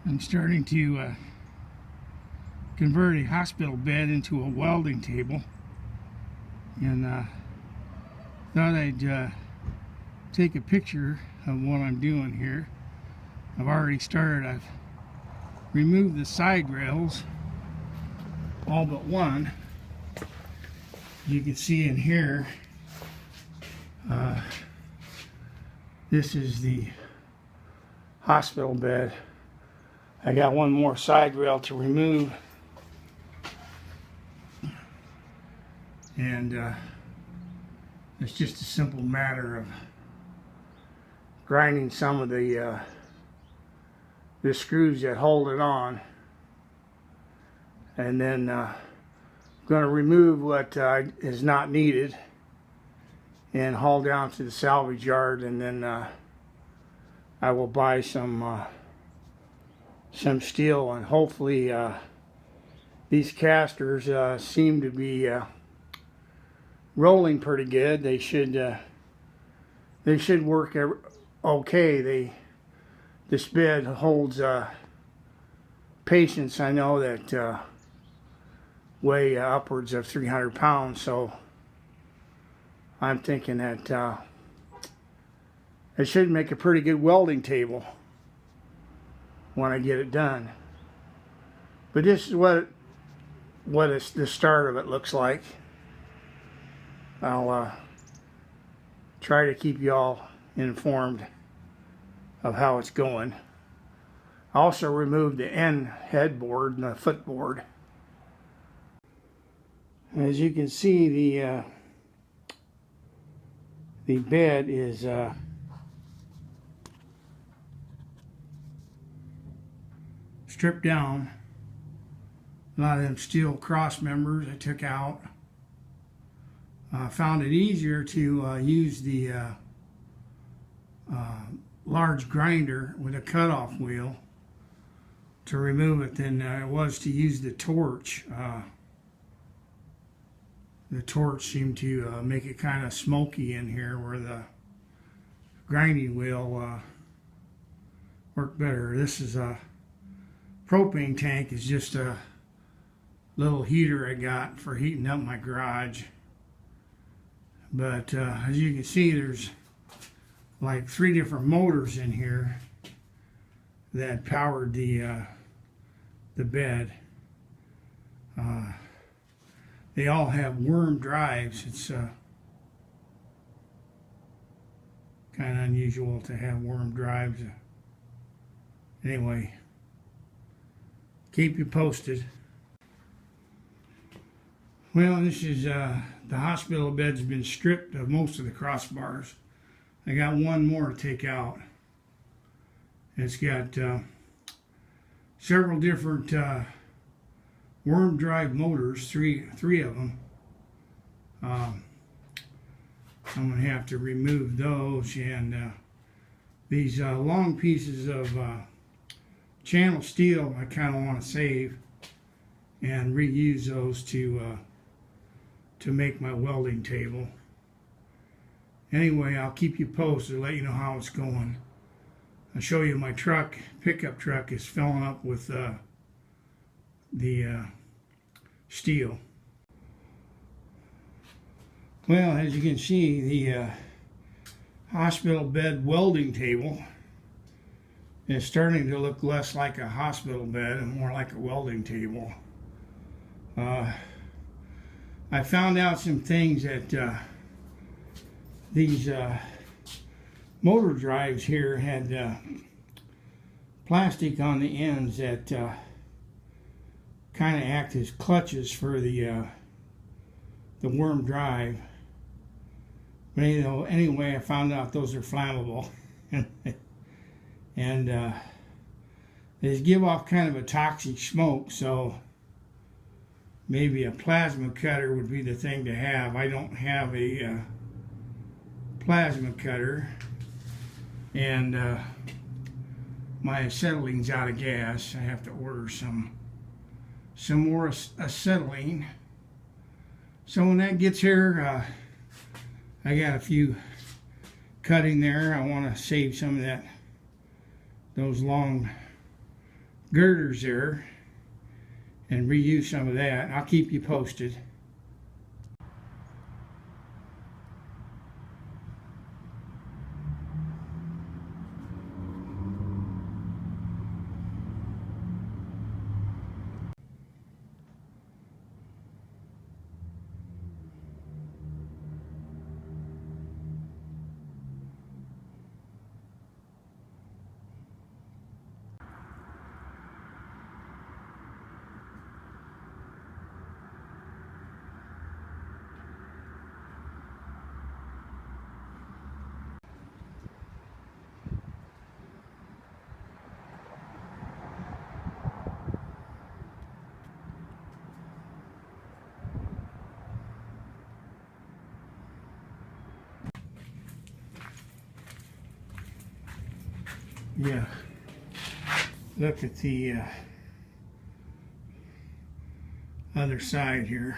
I'm starting to convert a hospital bed into a welding table, and thought I'd take a picture of what I'm doing here. I've already started. I've removed the side rails, all but one. You can see in here, this is the hospital bed. I got one more side rail to remove, and it's just a simple matter of grinding some of the screws that hold it on, and then going to remove what is not needed and haul down to the salvage yard, and then I will buy some steel, and hopefully these casters seem to be rolling pretty good. They should work okay. This bed holds patients. I know that weigh upwards of 300 pounds, so I'm thinking that it should make a pretty good welding table when I get it done. But this is what the start of it looks like. I'll try to keep you all informed of how it's going. I also removed the end headboard and the footboard. As you can see, the bed is stripped down. A lot of them steel cross members I took out. Found it easier to use the large grinder with a cutoff wheel to remove it than it was to use the torch. The torch seemed to make it kind of smoky in here, where the grinding wheel worked better. This is a propane tank. Is just a little heater I got for heating up my garage. But as you can see, there's like 3 different motors in here that powered the bed. They all have worm drives. It's kind of unusual to have worm drives. Anyway, keep you posted. Well, this is the hospital bed's been stripped of most of the crossbars. I got one more to take out. It's got several different worm drive motors, three of them. I'm going to have to remove those, and these long pieces of channel steel I kind of want to save and reuse those to make my welding table. Anyway, I'll keep you posted, let you know how it's going. I'll show you my truck. Pickup truck is filling up with the steel. Well, as you can see, the hospital bed welding table is starting to look less like a hospital bed and more like a welding table. I found out some things that these motor drives here had plastic on the ends that kind of act as clutches for the worm drive. But anyway, I found out those are flammable, and they give off kind of a toxic smoke. So maybe a plasma cutter would be the thing to have. I don't have a plasma cutter, and my acetylene out of gas. I have to order some more acetylene. So when that gets here, I got a few cutting there. I want to save some of those long girders there and reuse some of that. I'll keep you posted. Yeah, look at the other side here.